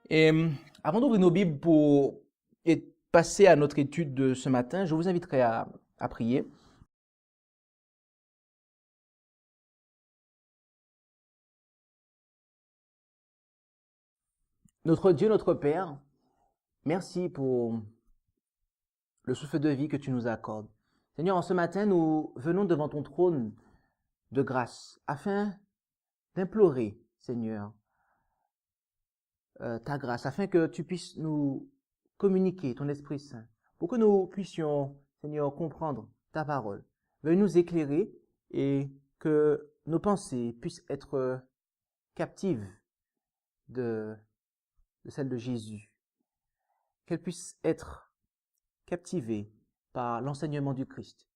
Et avant d'ouvrir nos Bibles pour passer à notre étude de ce matin, je vous inviterai à prier. Notre Dieu, notre Père, merci pour le souffle de vie que tu nous accordes. Seigneur, en ce matin, nous venons devant ton trône de grâce afin d'implorer, Seigneur, ta grâce, afin que tu puisses nous communiquer ton Esprit Saint, pour que nous puissions, Seigneur, comprendre ta parole. Veuille nous éclairer et que nos pensées puissent être captives de celle de Jésus, qu'elles puissent être captivées par l'enseignement du Christ.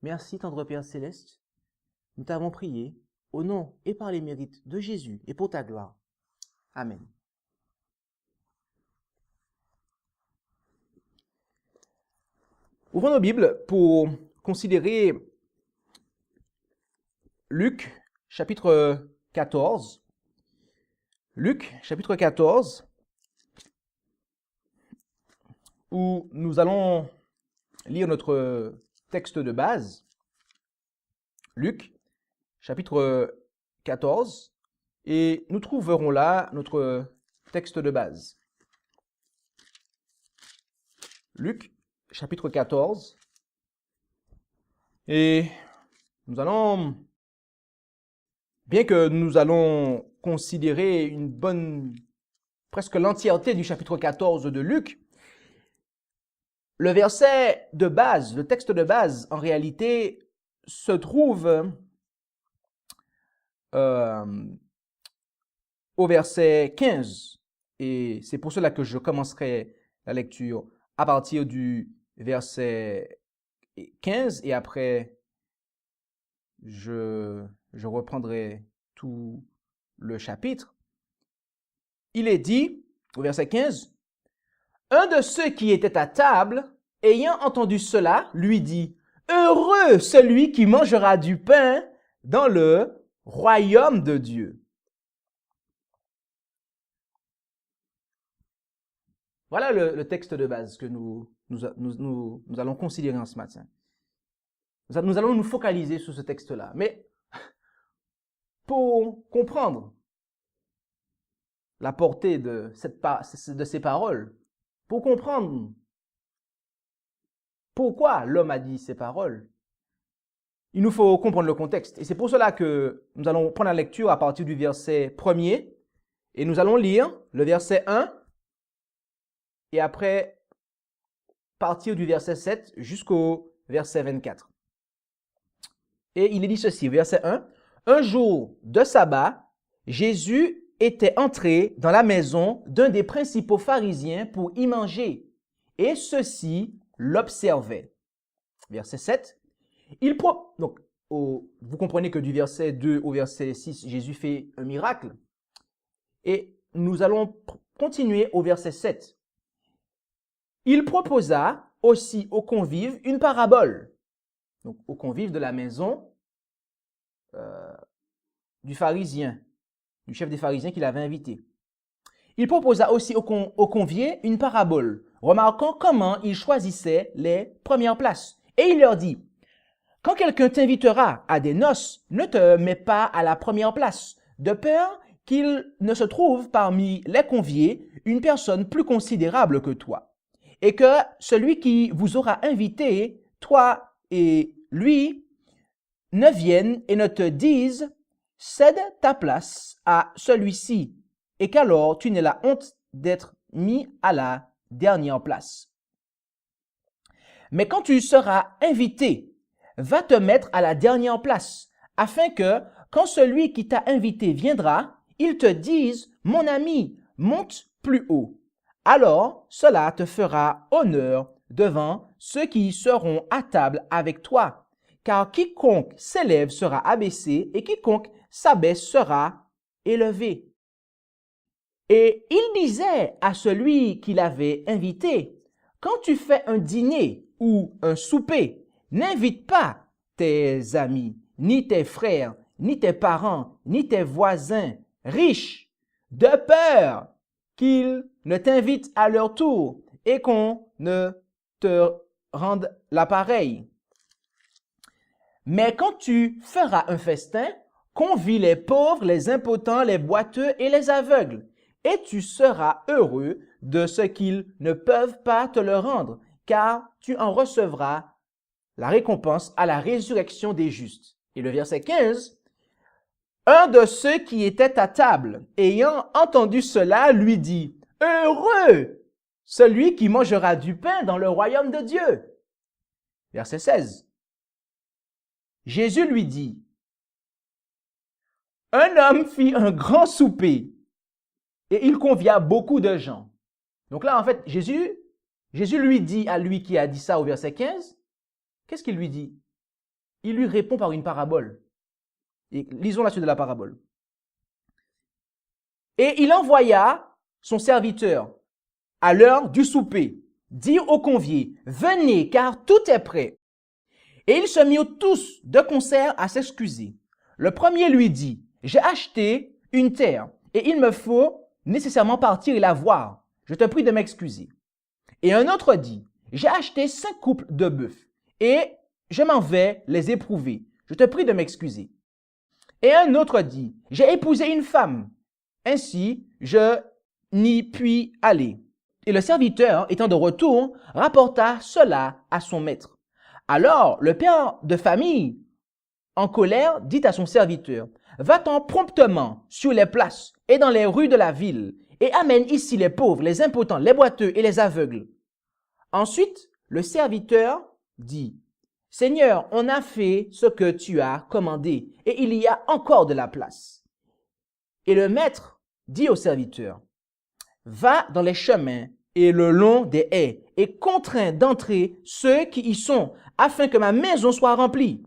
Merci, tendre Père Céleste, nous t'avons prié au nom et par les mérites de Jésus et pour ta gloire. Amen. Ouvrons nos Bibles pour considérer Luc, chapitre 14. Luc, chapitre 14, où nous allons lire notre texte de base. Luc, chapitre 14, et nous trouverons là notre texte de base. Luc, chapitre 14, et nous allons, bien que nous allons considérer presque l'entièreté du chapitre 14 de Luc, le verset de base, le texte de base, en réalité, se trouve au verset 15. Et c'est pour cela que je commencerai la lecture à partir du verset 15 et après, je reprendrai tout le chapitre. Il est dit, au verset 15, « Un de ceux qui étaient à table, ayant entendu cela, lui dit, « Heureux celui qui mangera du pain dans le royaume de Dieu. » Voilà le texte de base que nous allons considérer en ce matin. Nous allons nous focaliser sur ce texte-là. Mais pour comprendre la portée de ces paroles, pour comprendre pourquoi l'homme a dit ces paroles, il nous faut comprendre le contexte. Et c'est pour cela que nous allons prendre la lecture à partir du verset 1er et nous allons lire le verset 1 et après partir du verset 7 jusqu'au verset 24. Et il est dit ceci, verset 1. Un jour de sabbat, Jésus était entré dans la maison d'un des principaux pharisiens pour y manger, et ceux-ci l'observaient. Verset 7. Donc, vous comprenez que du verset 2 au verset 6, Jésus fait un miracle. Et nous allons continuer au verset 7. Il proposa aussi aux convives une parabole. Donc, aux convives de la maison du pharisien, du chef des pharisiens qu'il avait invité. Il proposa aussi aux conviés une parabole, remarquant comment ils choisissaient les premières places. Et il leur dit, « Quand quelqu'un t'invitera à des noces, ne te mets pas à la première place, de peur qu'il ne se trouve parmi les conviés une personne plus considérable que toi, et que celui qui vous aura invité, toi et lui, ne vienne et ne te dise « Cède ta place à celui-ci » et qu'alors tu n'aies la honte d'être mis à la dernière place. Mais quand tu seras invité, va te mettre à la dernière place, afin que, quand celui qui t'a invité viendra, il te dise « Mon ami, monte plus haut ». Alors, cela te fera honneur devant ceux qui seront à table avec toi. Car quiconque s'élève sera abaissé et quiconque s'abaisse sera élevé. Et il disait à celui qui l'avait invité, quand tu fais un dîner ou un souper, n'invite pas tes amis, ni tes frères, ni tes parents, ni tes voisins riches, de peur qu'ils ne t'invitent à leur tour et qu'on ne te rende l'appareil. Mais quand tu feras un festin, convie les pauvres, les impotents, les boiteux et les aveugles, et tu seras heureux de ce qu'ils ne peuvent pas te le rendre, car tu en recevras la récompense à la résurrection des justes. Et le verset 15, un de ceux qui étaient à table, ayant entendu cela, lui dit, « Heureux celui qui mangera du pain dans le royaume de Dieu. » Verset 16. Jésus lui dit, « Un homme fit un grand souper et il convia beaucoup de gens. » Donc là, en fait, Jésus lui dit à lui qui a dit ça au verset 15, qu'est-ce qu'il lui dit? Il lui répond par une parabole. Et lisons la suite de la parabole. Et il envoya son serviteur à l'heure du souper, dire aux conviés, « Venez, car tout est prêt. » Et ils se mirent tous de concert à s'excuser. Le premier lui dit, « J'ai acheté une terre et il me faut nécessairement partir et la voir. Je te prie de m'excuser. » Et un autre dit, « J'ai acheté 5 couples de bœufs et je m'en vais les éprouver. Je te prie de m'excuser. » Et un autre dit, « J'ai épousé une femme. Ainsi, je n'y puis aller. » Et le serviteur, étant de retour, rapporta cela à son maître. Alors, le père de famille, en colère, dit à son serviteur, « Va-t'en promptement sur les places et dans les rues de la ville, et amène ici les pauvres, les impotents, les boiteux et les aveugles. » Ensuite, le serviteur dit, « Seigneur, on a fait ce que tu as commandé, et il y a encore de la place. » Et le maître dit au serviteur, « Va dans les chemins et le long des haies, et contrains d'entrer ceux qui y sont, afin que ma maison soit remplie.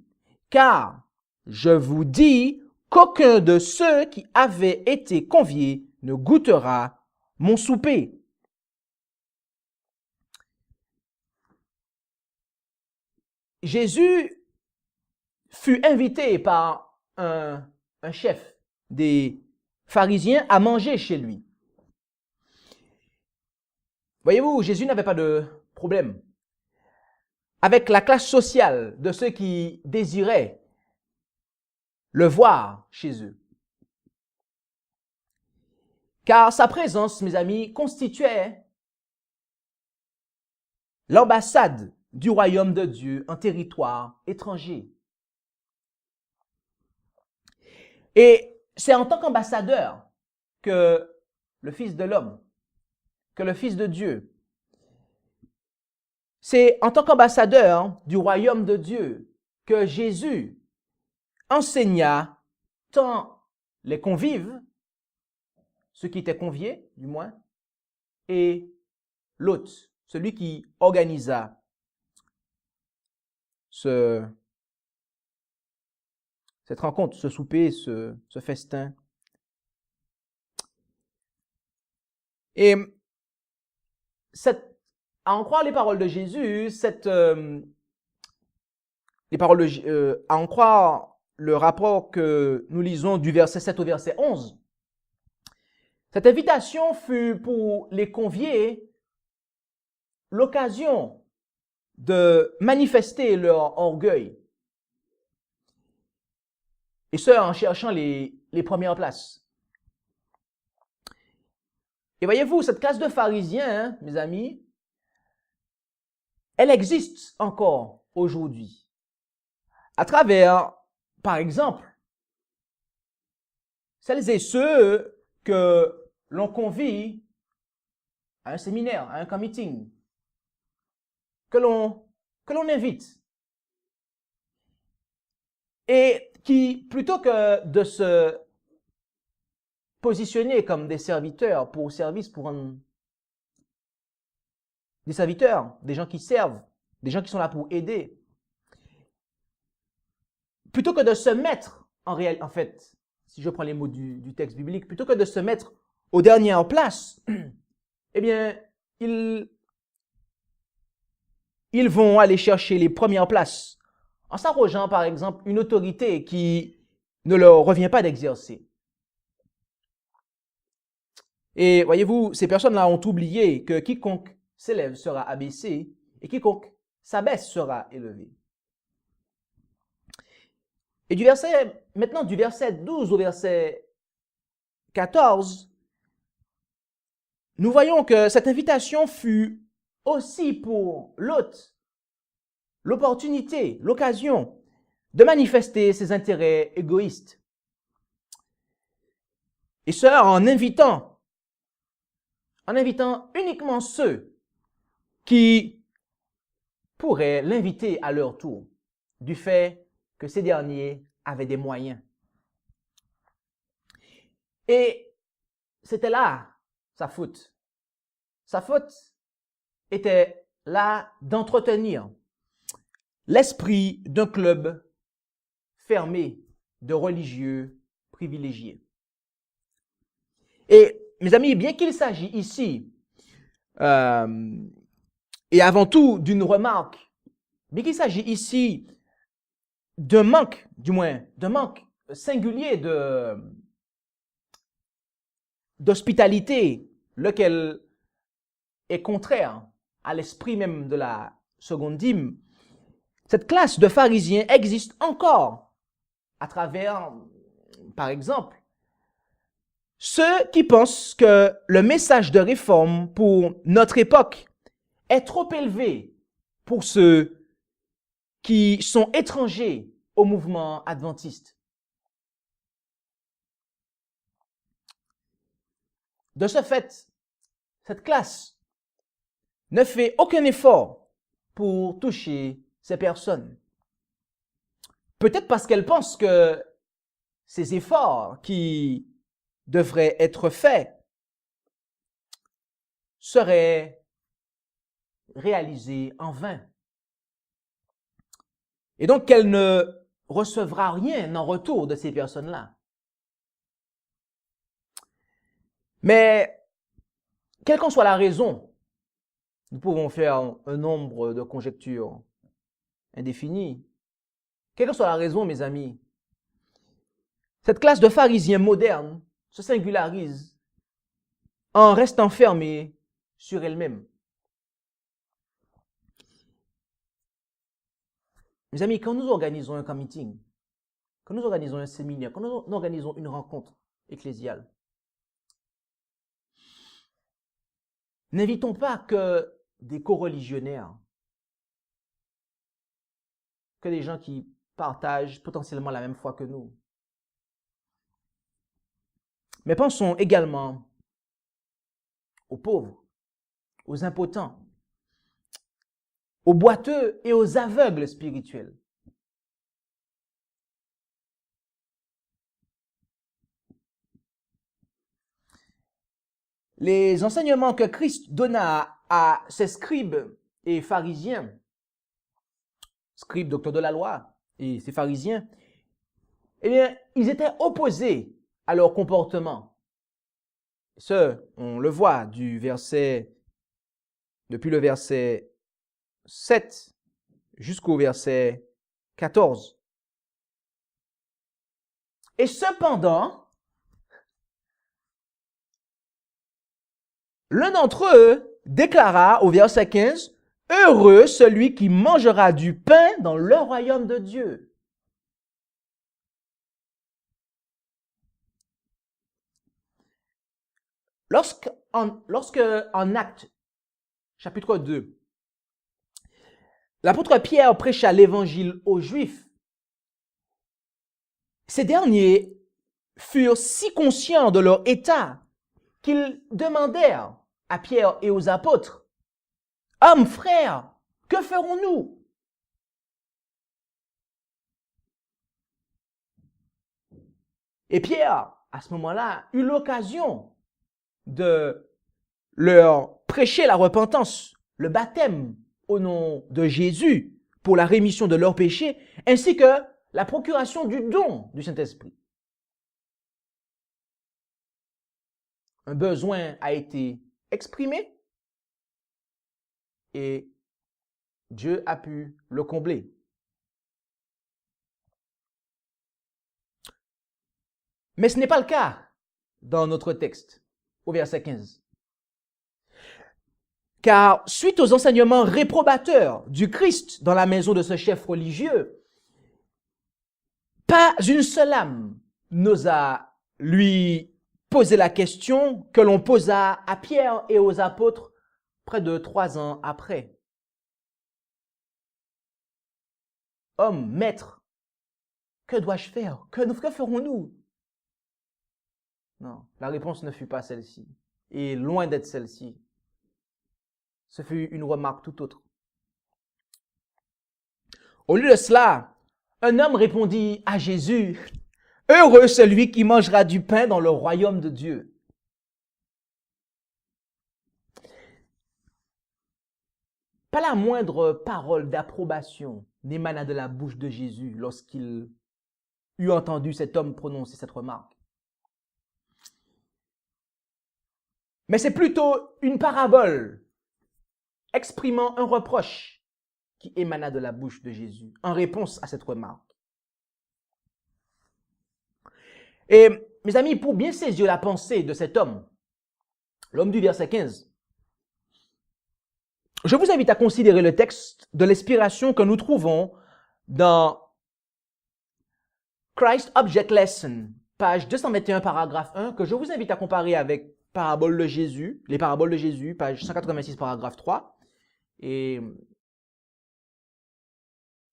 Car je vous dis qu'aucun de ceux qui avaient été conviés ne goûtera mon souper. » Jésus fut invité par un chef des pharisiens à manger chez lui. Voyez-vous, Jésus n'avait pas de problème avec la classe sociale de ceux qui désiraient le voir chez eux. Car sa présence, mes amis, constituait l'ambassade du royaume de Dieu en territoire étranger. Et c'est en tant qu'ambassadeur que le Fils de l'homme, que le Fils de Dieu, c'est en tant qu'ambassadeur du royaume de Dieu que Jésus enseigna tant les convives, ceux qui étaient conviés du moins, et l'hôte, celui qui organisa cette rencontre, ce souper, ce festin. Et à en croire les paroles de Jésus, à en croire le rapport que nous lisons du verset 7 au verset 11, cette invitation fut pour les conviés l'occasion de manifester leur orgueil. Et ce, en cherchant les premières places. Et voyez-vous, cette classe de pharisiens, hein, mes amis, elle existe encore aujourd'hui. À travers, par exemple, celles et ceux que l'on convie à un séminaire, à un camp meeting, que l'on invite. Et qui, plutôt que de se positionner comme des serviteurs pour service, des serviteurs, des gens qui servent, des gens qui sont là pour aider, plutôt que de se mettre en fait, si je prends les mots du texte biblique, plutôt que de se mettre aux dernières places, eh bien, ils vont aller chercher les premières places en s'arrogeant, par exemple, une autorité qui ne leur revient pas d'exercer. Et voyez-vous, ces personnes-là ont oublié que quiconque s'élève sera abaissé et quiconque s'abaisse sera élevé. Et maintenant du verset 12 au verset 14, nous voyons que cette invitation fut aussi pour l'hôte l'opportunité, l'occasion de manifester ses intérêts égoïstes. Et cela en invitant uniquement ceux qui pourraient l'inviter à leur tour, du fait que ces derniers avaient des moyens. Et c'était là sa faute. Sa faute était là d'entretenir l'esprit d'un club fermé de religieux privilégiés. Et mes amis, bien qu'il s'agisse ici, et avant tout d'une remarque, bien qu'il s'agisse ici d'un manque, d'un manque singulier d'hospitalité, lequel est contraire à l'esprit même de la seconde dîme, cette classe de pharisiens existe encore à travers, par exemple, ceux qui pensent que le message de réforme pour notre époque est trop élevé pour ceux qui sont étrangers au mouvement adventiste. De ce fait, cette classe ne fait aucun effort pour toucher ces personnes. Peut-être parce qu'elle pense que ces efforts qui devraient être faits seraient réalisés en vain. Et donc qu'elle ne recevra rien en retour de ces personnes-là. Mais, quelle qu'en soit la raison, nous pouvons faire un nombre de conjectures indéfinies. Quelle que soit la raison, mes amis, cette classe de pharisiens modernes se singularise en restant fermée sur elle-même. Mes amis, quand nous organisons un camp meeting, quand nous organisons un séminaire, quand nous organisons une rencontre ecclésiale, n'invitons pas que des coreligionnaires, que des gens qui partagent potentiellement la même foi que nous. Mais pensons également aux pauvres, aux impotents, aux boiteux et aux aveugles spirituels. Les enseignements que Christ donna à ses scribes et pharisiens, scribes, docteurs de la loi, et ces pharisiens, eh bien, ils étaient opposés à leur comportement. On le voit depuis le verset 7 jusqu'au verset 14. Et cependant, l'un d'entre eux déclara au verset 15, « Heureux celui qui mangera du pain dans le royaume de Dieu. » Lorsque en Actes, chapitre 2, l'apôtre Pierre prêcha l'évangile aux Juifs, ces derniers furent si conscients de leur état qu'ils demandèrent à Pierre et aux apôtres, « Hommes, frères, que ferons-nous » Et Pierre, à ce moment-là, eut l'occasion de leur prêcher la repentance, le baptême au nom de Jésus pour la rémission de leurs péchés, ainsi que la procuration du don du Saint-Esprit. Un besoin a été exprimé et Dieu a pu le combler. Mais ce n'est pas le cas dans notre texte. au verset 15. Car suite aux enseignements réprobateurs du Christ dans la maison de ce chef religieux, pas une seule âme n'osa lui poser la question que l'on posa à Pierre et aux apôtres près de 3 ans après. Homme, maître, que dois-je faire? Que ferons-nous? Non, la réponse ne fut pas celle-ci, et loin d'être celle-ci. Ce fut une remarque tout autre. Au lieu de cela, un homme répondit à Jésus, « Heureux celui qui mangera du pain dans le royaume de Dieu. » Pas la moindre parole d'approbation n'émana de la bouche de Jésus lorsqu'il eut entendu cet homme prononcer cette remarque. Mais c'est plutôt une parabole exprimant un reproche qui émana de la bouche de Jésus en réponse à cette remarque. Et mes amis, pour bien saisir la pensée de cet homme, l'homme du verset 15, je vous invite à considérer le texte de l'inspiration que nous trouvons dans Christ Object Lesson, page 221, paragraphe 1, que je vous invite à comparer avec Parabole de Jésus, les paraboles de Jésus, page 186, paragraphe 3, et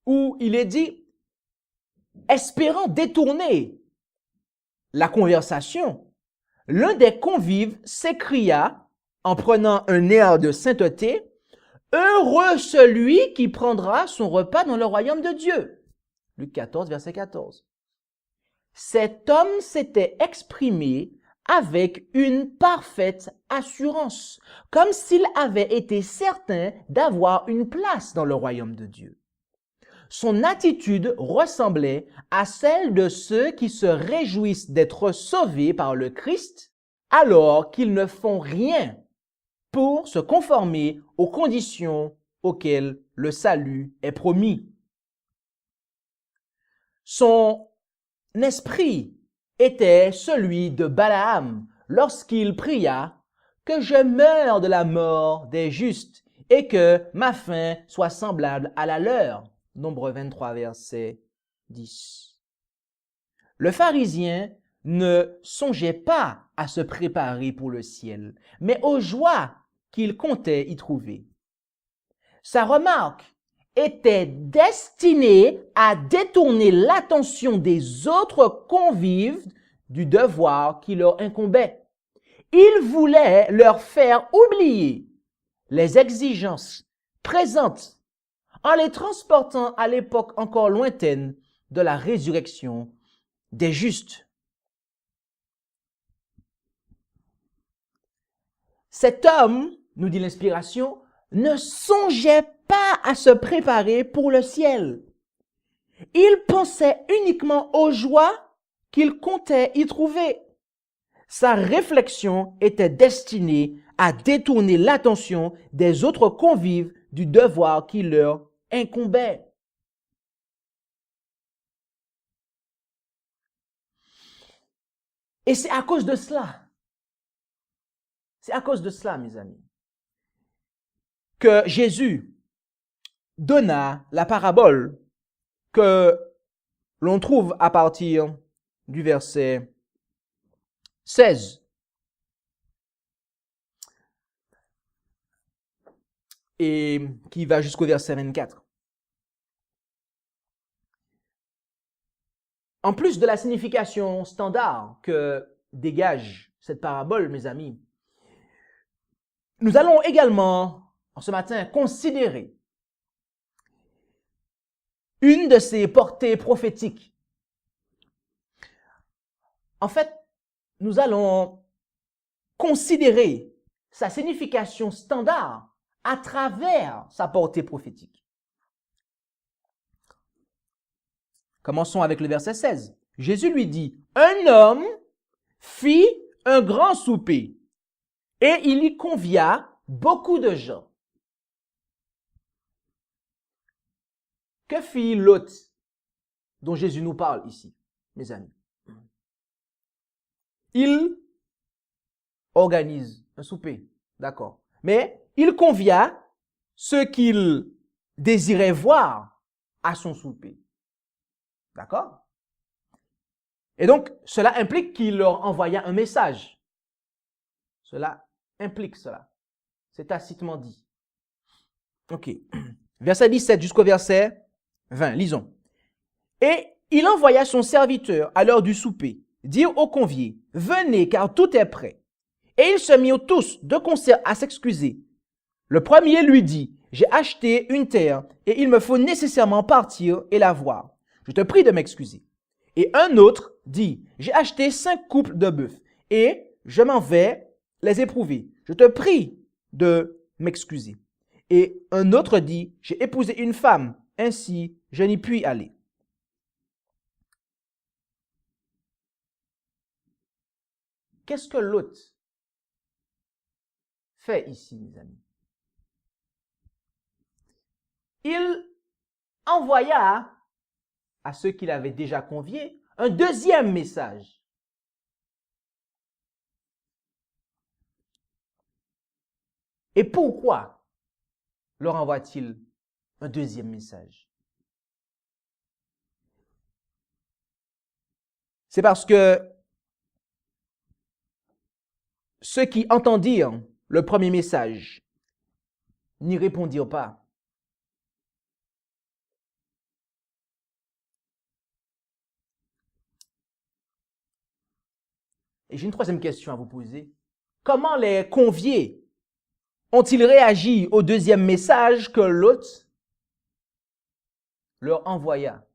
où il est dit, espérant détourner la conversation, l'un des convives s'écria en prenant un air de sainteté, « Heureux celui qui prendra son repas dans le royaume de Dieu. » Luc 14, verset 14. Cet homme s'était exprimé avec une parfaite assurance, comme s'il avait été certain d'avoir une place dans le royaume de Dieu. Son attitude ressemblait à celle de ceux qui se réjouissent d'être sauvés par le Christ alors qu'ils ne font rien pour se conformer aux conditions auxquelles le salut est promis. Son esprit était celui de Balaam lorsqu'il pria « Que je meure de la mort des justes et que ma fin soit semblable à la leur. » Nombre 23, verset 10. Le pharisien ne songeait pas à se préparer pour le ciel, mais aux joies qu'il comptait y trouver. Sa remarque était destinée à détourner l'attention des autres convives du devoir qui leur incombait. Il voulait leur faire oublier les exigences présentes en les transportant à l'époque encore lointaine de la résurrection des justes. Cet homme, nous dit l'inspiration, ne songeait pas à se préparer pour le ciel. Il pensait uniquement aux joies qu'il comptait y trouver. Sa réflexion était destinée à détourner l'attention des autres convives du devoir qui leur incombait. Et c'est à cause de cela, mes amis, que Jésus donna la parabole que l'on trouve à partir du verset 16. Et qui va jusqu'au verset 24. En plus de la signification standard que dégage cette parabole, mes amis, nous allons également, ce matin, considérer une de ses portées prophétiques. En fait, nous allons considérer sa signification standard à travers sa portée prophétique. Commençons avec le verset 16. Jésus lui dit, « Un homme fit un grand souper et il y convia beaucoup de gens. » Que fit l'hôte dont Jésus nous parle ici, mes amis? Il organise un souper. D'accord. Mais il convia ceux qu'il désirait voir à son souper. D'accord? Et donc, cela implique qu'il leur envoya un message. Cela implique cela. C'est tacitement dit. Ok. Verset 17 jusqu'au verset 20. Lisons. Et il envoya son serviteur à l'heure du souper, dire aux conviés, venez car tout est prêt. Et ils se mirent tous de concert à s'excuser. Le premier lui dit, j'ai acheté une terre et il me faut nécessairement partir et la voir. Je te prie de m'excuser. Et un autre dit, j'ai acheté 5 couples de bœufs et je m'en vais les éprouver. Je te prie de m'excuser. Et un autre dit, j'ai épousé une femme, ainsi je n'y puis aller. Qu'est-ce que Lot fait ici, mes amis? Il envoya à ceux qu'il avait déjà conviés un deuxième message. Et pourquoi leur envoie-t-il un deuxième message? C'est parce que ceux qui entendirent le premier message n'y répondirent pas. Et j'ai une troisième question à vous poser. Comment les conviés ont-ils réagi au deuxième message que Lot leur envoya?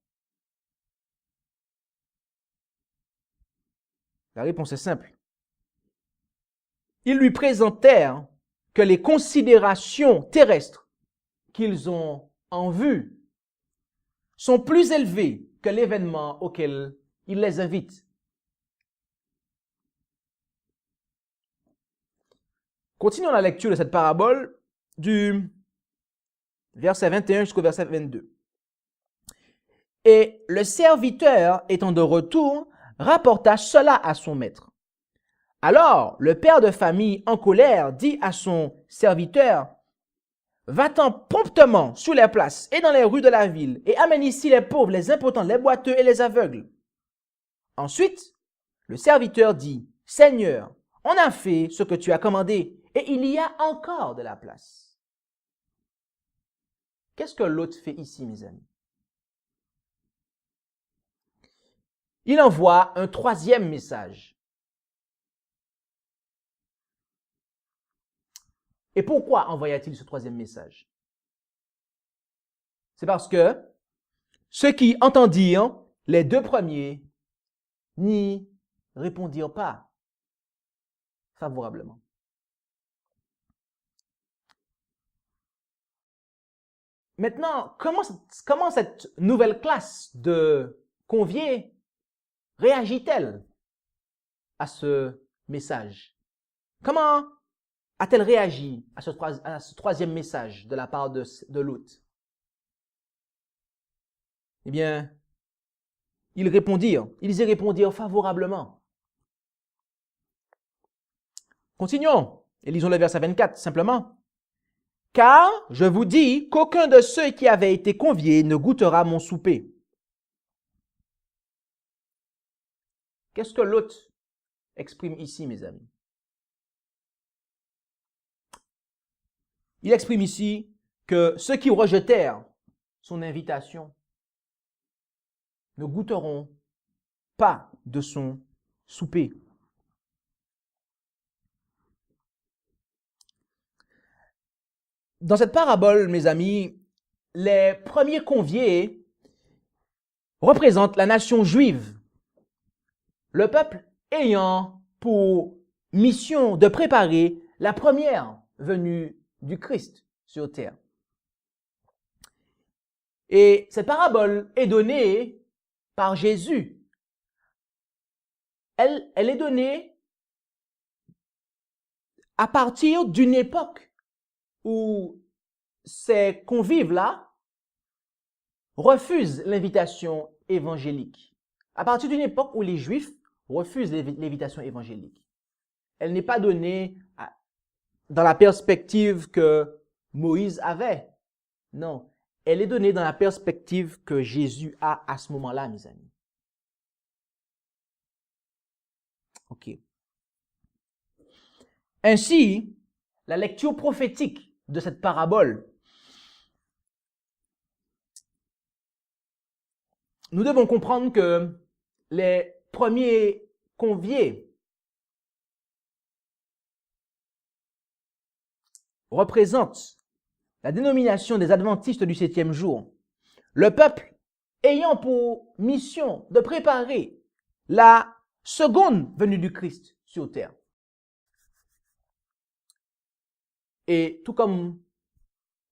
La réponse est simple. Ils lui présentèrent que les considérations terrestres qu'ils ont en vue sont plus élevées que l'événement auquel il les invite. Continuons la lecture de cette parabole du verset 21 jusqu'au verset 22. Et le serviteur, étant de retour, rapporta cela à son maître. Alors, le père de famille, en colère, dit à son serviteur, « Va-t'en promptement sur les places et dans les rues de la ville, et amène ici les pauvres, les impotents, les boiteux et les aveugles. » Ensuite, le serviteur dit, « Seigneur, on a fait ce que tu as commandé, et il y a encore de la place. » Qu'est-ce que Lot fait ici, mes amis? Il envoie un troisième message. Et pourquoi envoya-t-il ce troisième message? C'est parce que ceux qui entendirent les deux premiers n'y répondirent pas favorablement. Maintenant, comment cette nouvelle classe de conviés réagit-elle à ce message? Comment a-t-elle réagi à ce troisième message de la part de Lot? Eh bien, ils y répondirent favorablement. Continuons et lisons le verset 24 simplement. Car je vous dis qu'aucun de ceux qui avaient été conviés ne goûtera mon souper. Qu'est-ce que Lot exprime ici, mes amis? Il exprime ici que ceux qui rejetèrent son invitation ne goûteront pas de son souper. Dans cette parabole, mes amis, les premiers conviés représentent la nation juive, le peuple ayant pour mission de préparer la première venue du Christ sur terre. Et cette parabole est donnée par Jésus. Elle est donnée à partir d'une époque où ces convives-là refusent l'invitation évangélique. À partir d'une époque où les Juifs refusent l'invitation évangélique. elle n'est pas donnée dans la perspective que Moïse avait. Non, elle est donnée dans la perspective que Jésus a à ce moment-là, mes amis. OK. Ainsi, la lecture prophétique de cette parabole, nous devons comprendre que les premiers conviés représentent la dénomination des adventistes du 7e jour. Le peuple ayant pour mission de préparer la seconde venue du Christ sur terre. Et tout comme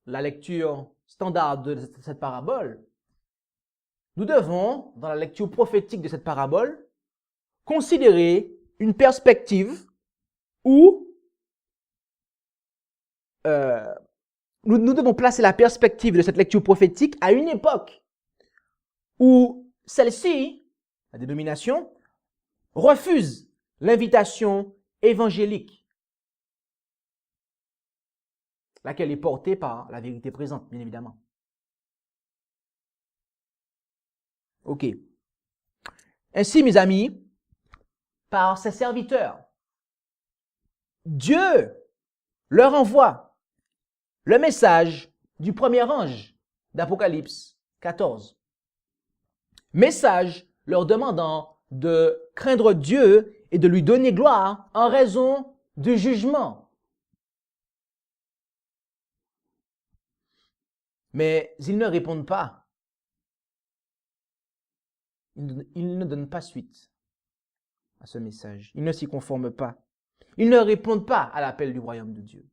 la lecture standard de cette parabole, nous devons, dans la lecture prophétique de cette parabole, considérer une perspective où nous devons placer la perspective de cette lecture prophétique à une époque où celle-ci, la dénomination, refuse l'invitation évangélique, laquelle est portée par la vérité présente, bien évidemment. OK. Ainsi, mes amis, par ses serviteurs, Dieu leur envoie le message du premier ange d'Apocalypse 14. Message leur demandant de craindre Dieu et de lui donner gloire en raison du jugement. Mais ils ne répondent pas. Ils ne donnent pas suite à ce message. Ils ne s'y conforment pas. Ils ne répondent pas à l'appel du royaume de Dieu.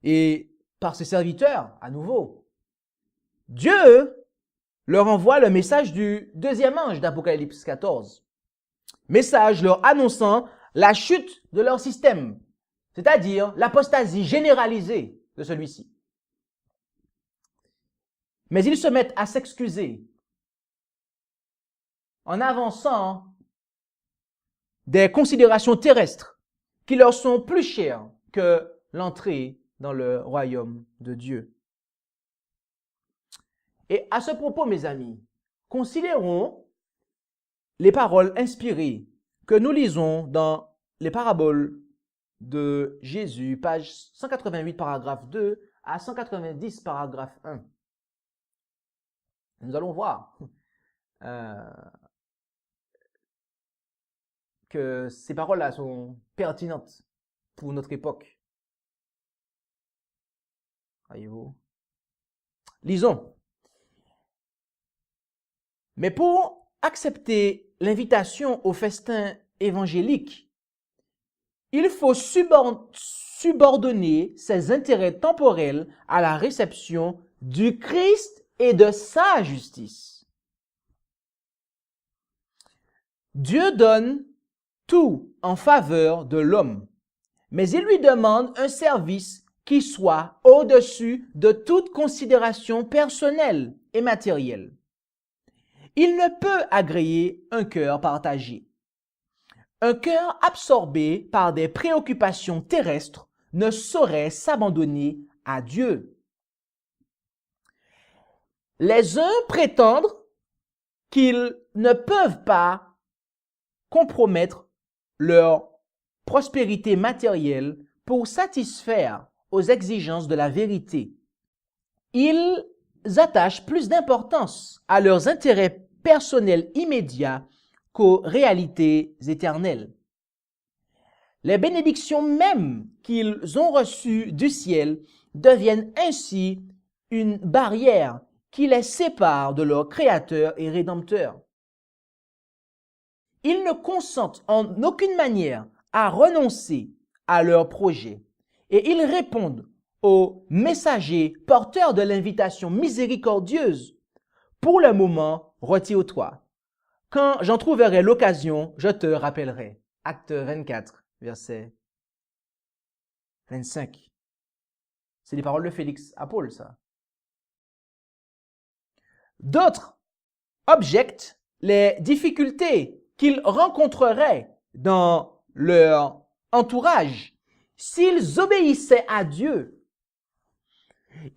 Et par ses serviteurs, à nouveau, Dieu leur envoie le message du deuxième ange d'Apocalypse 14. Message leur annonçant la chute de leur système, c'est-à-dire l'apostasie généralisée de celui-ci. Mais ils se mettent à s'excuser en avançant des considérations terrestres qui leur sont plus chères que l'entrée dans le royaume de Dieu. Et à ce propos, mes amis, considérons les paroles inspirées que nous lisons dans les paraboles de Jésus, page 188, paragraphe 2 à 190, paragraphe 1. Nous allons voir que ces paroles-là sont pertinentes pour notre époque. Voyez-vous? Lisons. Mais pour accepter l'invitation au festin évangélique, il faut subordonner ses intérêts temporels à la réception du Christ et de sa justice. Dieu donne tout en faveur de l'homme, mais il lui demande un service qui soit au-dessus de toute considération personnelle et matérielle. Il ne peut agréer un cœur partagé. Un cœur absorbé par des préoccupations terrestres ne saurait s'abandonner à Dieu. Les uns prétendent qu'ils ne peuvent pas compromettre leur prospérité matérielle pour satisfaire aux exigences de la vérité. Ils attachent plus d'importance à leurs intérêts personnels immédiats qu'aux réalités éternelles. Les bénédictions mêmes qu'ils ont reçues du ciel deviennent ainsi une barrière qui les sépare de leur Créateur et Rédempteur. Ils ne consentent en aucune manière à renoncer à leurs projets et ils répondent aux messagers porteurs de l'invitation miséricordieuse. Pour le moment, retire-toi. Quand j'en trouverai l'occasion, je te rappellerai. Acte 24, verset 25. C'est les paroles de Félix à Paul, ça. D'autres objectent les difficultés qu'ils rencontreraient dans leur entourage, s'ils obéissaient à Dieu,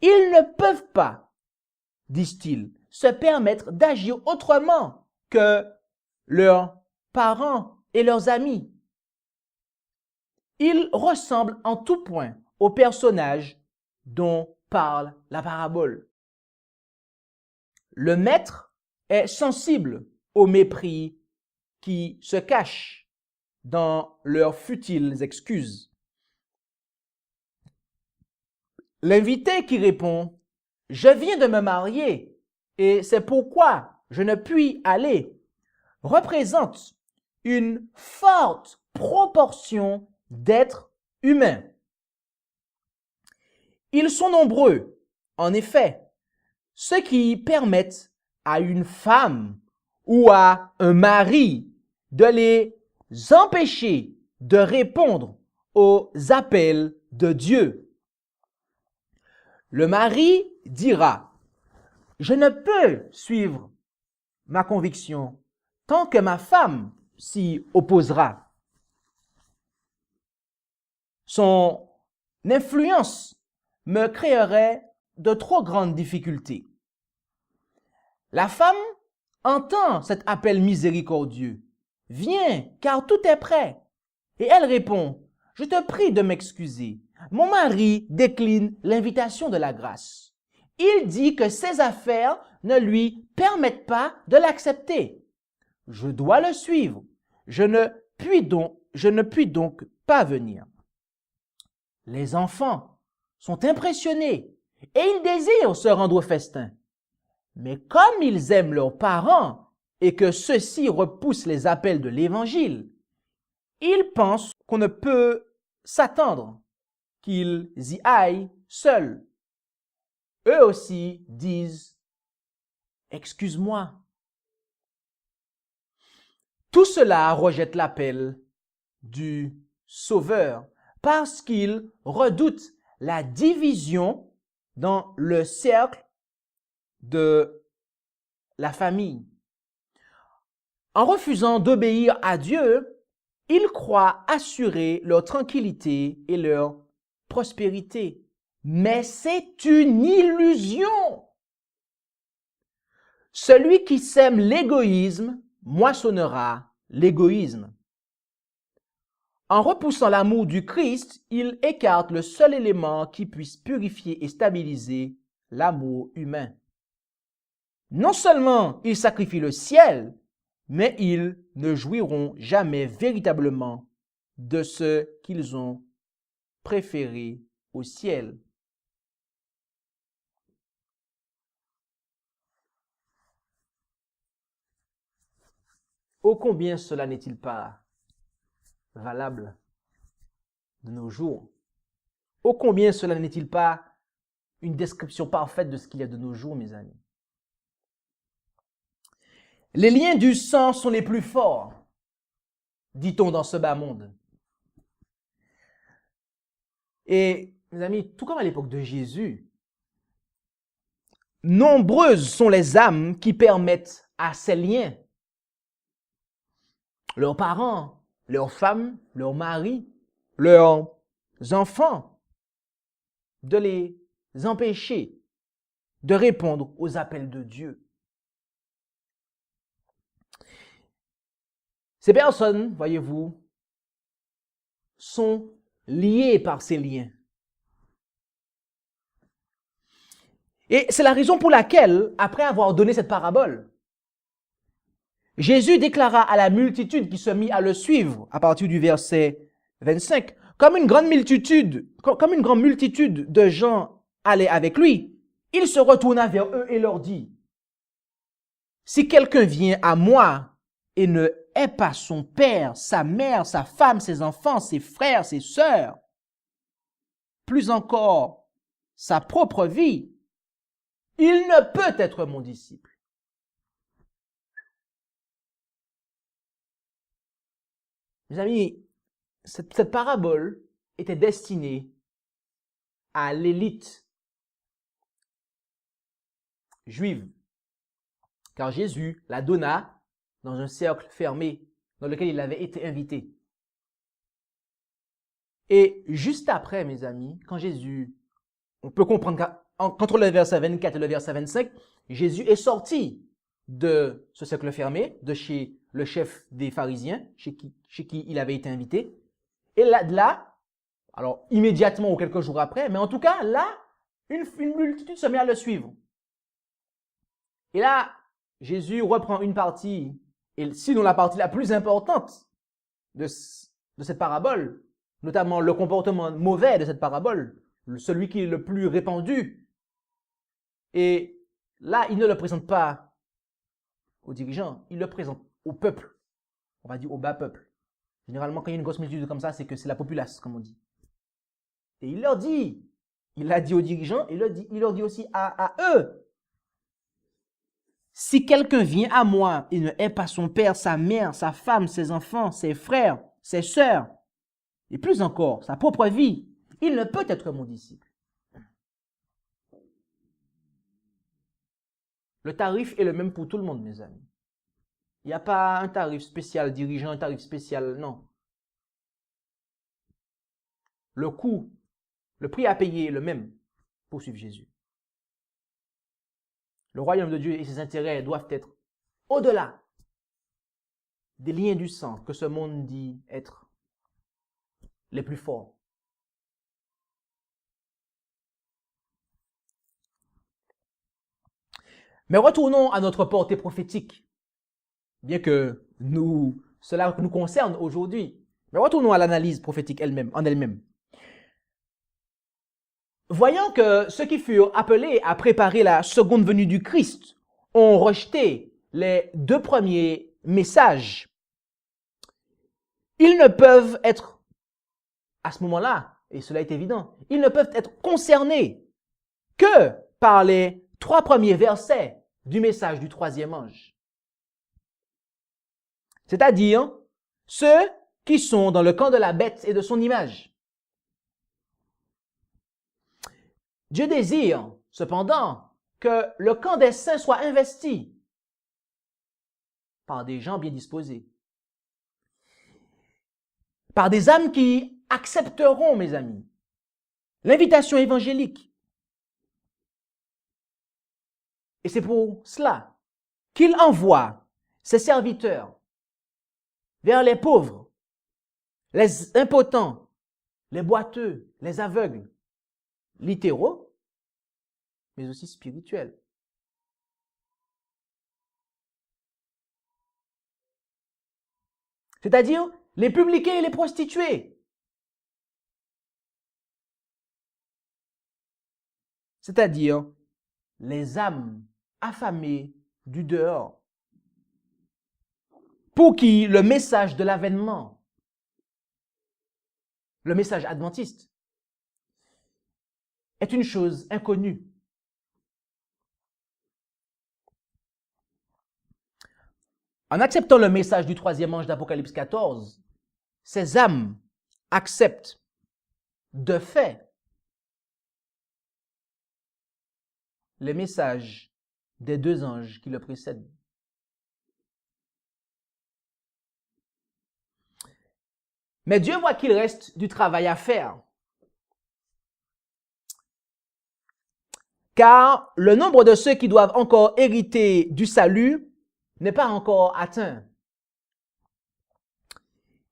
ils ne peuvent pas, disent-ils, se permettre d'agir autrement que leurs parents et leurs amis. Ils ressemblent en tout point au personnage dont parle la parabole. Le maître est sensible au mépris qui se cache dans leurs futiles excuses. L'invité qui répond « Je viens de me marier et c'est pourquoi je ne puis aller » représente une forte proportion d'êtres humains. Ils sont nombreux, en effet, ceux qui permettent à une femme ou à un mari de les empêcher de répondre aux appels de Dieu. Le mari dira « Je ne peux suivre ma conviction tant que ma femme s'y opposera. » Son influence me créerait de trop grandes difficultés. La femme entend cet appel miséricordieux. « Viens, car tout est prêt. » Et elle répond « Je te prie de m'excuser. Mon mari décline l'invitation de la grâce. Il dit que ses affaires ne lui permettent pas de l'accepter. Je dois le suivre. Je ne puis donc pas venir. » Les enfants sont impressionnés et ils désirent se rendre au festin. Mais comme ils aiment leurs parents et que ceux-ci repoussent les appels de l'Évangile, ils pensent qu'on ne peut s'attendre qu'ils y aillent seuls. Eux aussi disent « Excuse-moi ». Tout cela rejette l'appel du Sauveur parce qu'ils redoutent la division dans le cercle de la famille. En refusant d'obéir à Dieu, ils croient assurer leur tranquillité et leur prospérité. Mais c'est une illusion. Celui qui sème l'égoïsme moissonnera l'égoïsme. En repoussant l'amour du Christ, il écarte le seul élément qui puisse purifier et stabiliser l'amour humain. Non seulement ils sacrifient le ciel, mais ils ne jouiront jamais véritablement de ce qu'ils ont préféré au ciel. Ô combien cela n'est-il pas valable de nos jours? Ô combien cela n'est-il pas une description parfaite de ce qu'il y a de nos jours, mes amis? Les liens du sang sont les plus forts, dit-on dans ce bas monde. Et, mes amis, tout comme à l'époque de Jésus, nombreuses sont les âmes qui permettent à ces liens, leurs parents, leurs femmes, leurs maris, leurs enfants, de les empêcher de répondre aux appels de Dieu. Ces personnes, voyez-vous, sont liées par ces liens. Et c'est la raison pour laquelle, après avoir donné cette parabole, Jésus déclara à la multitude qui se mit à le suivre, à partir du verset 25, comme une grande multitude de gens allaient avec lui, il se retourna vers eux et leur dit, « Si quelqu'un vient à moi et ne hait pas son père, sa mère, sa femme, ses enfants, ses frères, ses sœurs, plus encore sa propre vie, il ne peut être mon disciple. » Mes amis, cette parabole était destinée à l'élite juive, car Jésus la donna dans un cercle fermé dans lequel il avait été invité. Et juste après, mes amis, quand Jésus, on peut comprendre qu'entre le verset 24 et le verset 25, Jésus est sorti de ce cercle fermé, de chez le chef des pharisiens, chez qui il avait été invité. Et là, alors immédiatement ou quelques jours après, mais en tout cas, là, une multitude se met à le suivre. Et là, Jésus reprend une partie, et sinon la partie la plus importante de cette parabole, notamment le comportement mauvais de cette parabole, celui qui est le plus répandu. Et là, il ne le présente pas aux dirigeants, il le présente au peuple, on va dire au bas peuple. Généralement, quand il y a une grosse multitude comme ça, c'est que c'est la populace, comme on dit. Et il leur dit, il l'a dit aux dirigeants, et il leur dit aussi à eux, si quelqu'un vient à moi et ne hait pas son père, sa mère, sa femme, ses enfants, ses frères, ses sœurs, et plus encore, sa propre vie, il ne peut être mon disciple. Le tarif est le même pour tout le monde, mes amis. Il n'y a pas un tarif spécial dirigeant, un tarif spécial, non. Le coût, le prix à payer est le même pour suivre Jésus. Le royaume de Dieu et ses intérêts doivent être au-delà des liens du sang que ce monde dit être les plus forts. Mais retournons à notre portée prophétique, bien que cela nous concerne aujourd'hui. Mais retournons à l'analyse prophétique en elle-même. Voyant que ceux qui furent appelés à préparer la seconde venue du Christ ont rejeté les deux premiers messages, ils ne peuvent être, à ce moment-là, et cela est évident, ils ne peuvent être concernés que par les 3 premiers versets du message du troisième ange. C'est-à-dire ceux qui sont dans le camp de la bête et de son image. Dieu désire, cependant, que le camp des saints soit investi par des gens bien disposés, par des âmes qui accepteront, mes amis, l'invitation évangélique. Et c'est pour cela qu'il envoie ses serviteurs vers les pauvres, les impotents, les boiteux, les aveugles, littéraux, mais aussi spirituels. C'est-à-dire les publicains et les prostituées. C'est-à-dire les âmes affamées du dehors, pour qui le message de l'avènement, le message adventiste, est une chose inconnue. En acceptant le message du troisième ange d'Apocalypse 14, ces âmes acceptent de fait les messages des 2 anges qui le précèdent. Mais Dieu voit qu'il reste du travail à faire. Car le nombre de ceux qui doivent encore hériter du salut n'est pas encore atteint.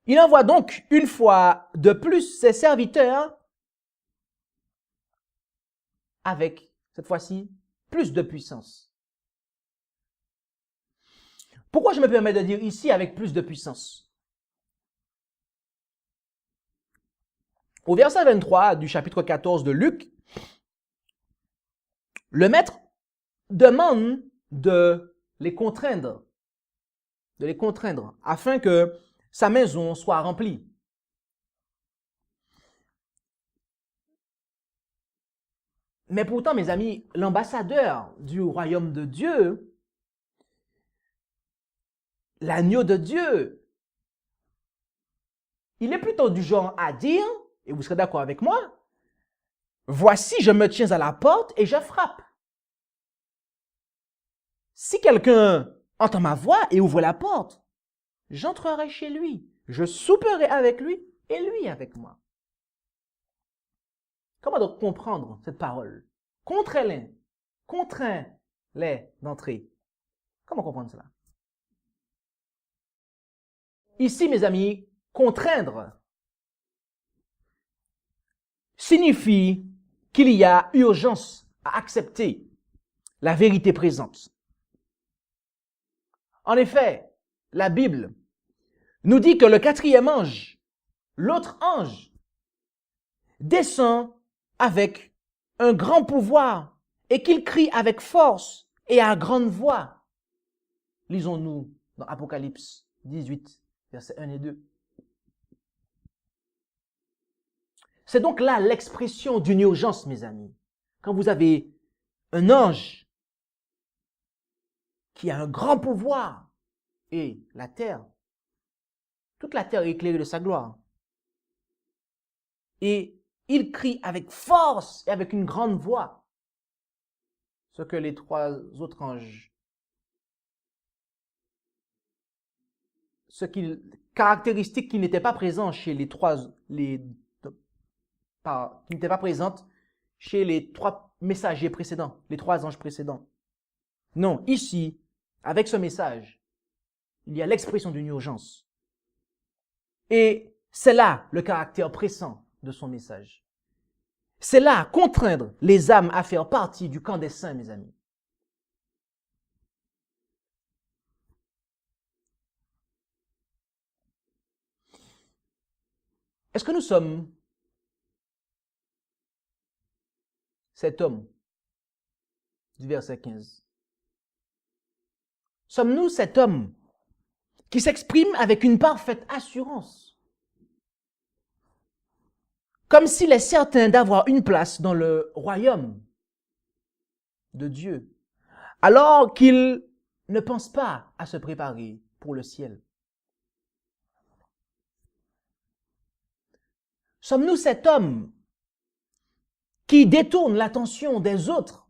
Il envoie donc une fois de plus ses serviteurs avec, cette fois-ci, plus de puissance. Pourquoi je me permets de dire ici avec plus de puissance? Au verset 23 du chapitre 14 de Luc, le maître demande de les contraindre afin que sa maison soit remplie. Mais pourtant, mes amis, l'ambassadeur du royaume de Dieu, l'agneau de Dieu, il est plutôt du genre à dire, et vous serez d'accord avec moi, voici, je me tiens à la porte et je frappe. Si quelqu'un entend ma voix et ouvre la porte, j'entrerai chez lui, je souperai avec lui et lui avec moi. Comment donc comprendre cette parole? Contrains-les d'entrer. Comment comprendre cela? Ici, mes amis, contraindre signifie qu'il y a urgence à accepter la vérité présente. En effet, la Bible nous dit que le quatrième ange, l'autre ange, descend avec un grand pouvoir et qu'il crie avec force et à grande voix. Lisons-nous dans Apocalypse 18, versets 1 et 2. C'est donc là l'expression d'une urgence, mes amis. Quand vous avez un ange qui a un grand pouvoir et la terre, toute la terre est éclairée de sa gloire. Et il crie avec force et avec une grande voix. Ce que les trois autres anges, caractéristiques qui n'étaient pas présentes chez les trois, qui n'étaient pas présentes chez les trois messagers précédents, les trois anges précédents. Non, ici, avec ce message, il y a l'expression d'une urgence. Et c'est là le caractère pressant de son message. C'est là contraindre les âmes à faire partie du camp des saints, mes amis. Est-ce que nous sommes cet homme du verset 15? Sommes-nous cet homme qui s'exprime avec une parfaite assurance, comme s'il est certain d'avoir une place dans le royaume de Dieu, alors qu'il ne pense pas à se préparer pour le ciel? Sommes-nous cet homme qui détourne l'attention des autres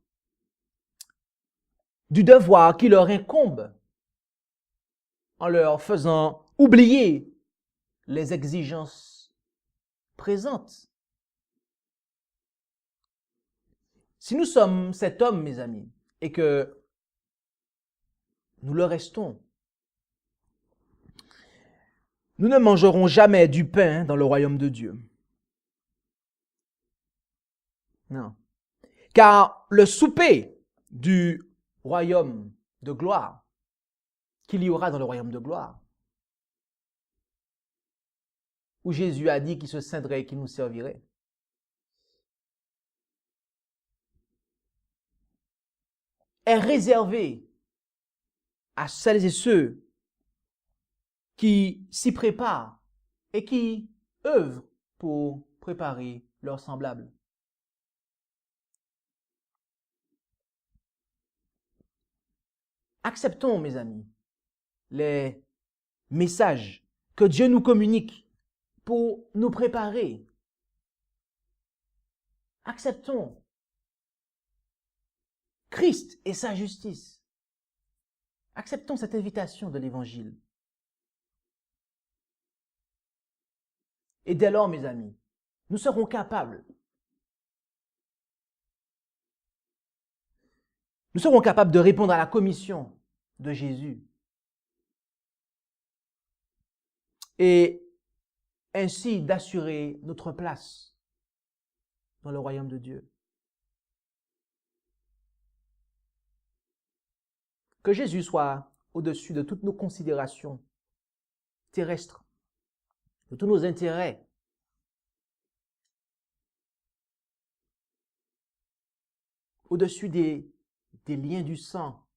du devoir qui leur incombe en leur faisant oublier les exigences présentes? Si nous sommes cet homme, mes amis, et que nous le restons, nous ne mangerons jamais du pain dans le royaume de Dieu. Non. Car le souper du royaume de gloire qu'il y aura dans le royaume de gloire, où Jésus a dit qu'il se scindrait et qu'il nous servirait, est réservé à celles et ceux qui s'y préparent et qui œuvrent pour préparer leurs semblables. Acceptons, mes amis, les messages que Dieu nous communique pour nous préparer. Acceptons Christ et sa justice. Acceptons cette invitation de l'Évangile. Et dès lors, mes amis, nous serons capables. Nous serons capables de répondre à la commission de Jésus. Et ainsi d'assurer notre place dans le royaume de Dieu. Que Jésus soit au-dessus de toutes nos considérations terrestres, de tous nos intérêts. Au-dessus des liens du sang,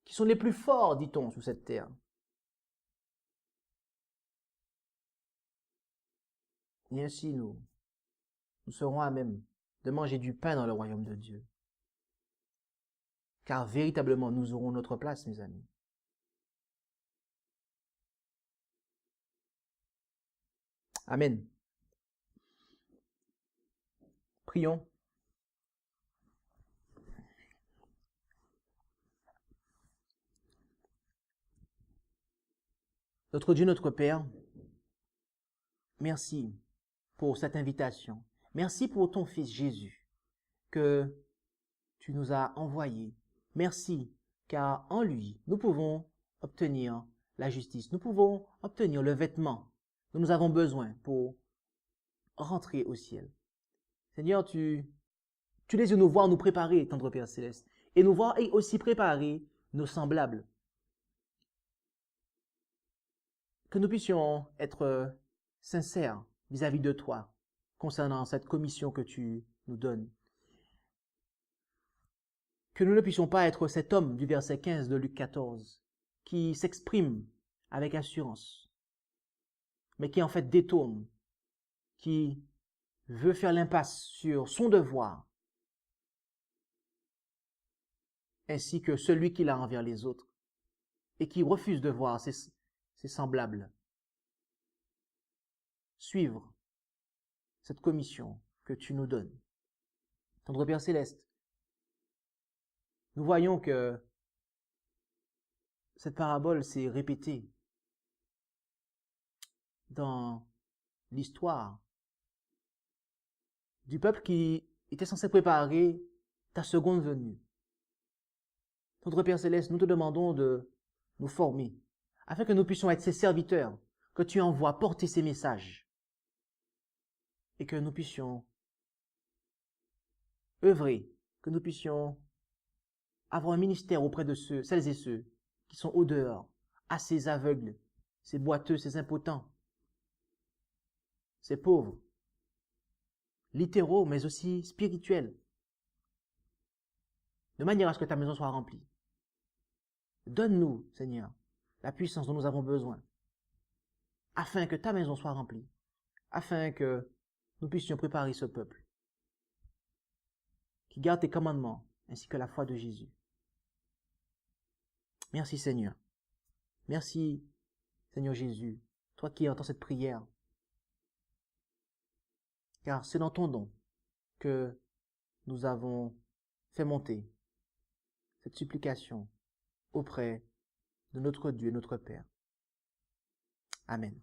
qui sont les plus forts, dit-on, sur cette terre. Et ainsi, nous serons à même de manger du pain dans le royaume de Dieu. Car véritablement, nous aurons notre place, mes amis. Amen. Prions. Notre Dieu, notre Père, merci pour cette invitation. Merci pour ton Fils Jésus que tu nous as envoyé. Merci, car en lui, nous pouvons obtenir la justice. Nous pouvons obtenir le vêtement dont nous avons besoin pour rentrer au ciel. Seigneur, tu désires nous voir nous préparer, tendre Père Céleste, et nous voir et aussi préparer nos semblables. Que nous puissions être sincères vis-à-vis de toi concernant cette commission que tu nous donnes. Que nous ne puissions pas être cet homme du verset 15 de Luc 14 qui s'exprime avec assurance, mais qui en fait détourne, qui veut faire l'impasse sur son devoir, ainsi que celui qu'il a envers les autres, et qui refuse de voir ses semblables suivre cette commission que tu nous donnes. Tendre Père Céleste, nous voyons que cette parabole s'est répétée dans l'histoire du peuple qui était censé préparer ta seconde venue. Notre Père Céleste, nous te demandons de nous former, afin que nous puissions être ces serviteurs que tu envoies porter ces messages, et que nous puissions œuvrer, que nous puissions avoir un ministère auprès de celles et ceux qui sont au dehors, à ces aveugles, ces boiteux, ces impotents, ces pauvres, littéraux, mais aussi spirituels, de manière à ce que ta maison soit remplie. Donne-nous, Seigneur, la puissance dont nous avons besoin, afin que ta maison soit remplie, afin que nous puissions préparer ce peuple, qui garde tes commandements, ainsi que la foi de Jésus. Merci Seigneur. Merci Seigneur Jésus, toi qui entends cette prière, car c'est dans ton don que nous avons fait monter cette supplication auprès de notre Dieu, notre Père. Amen.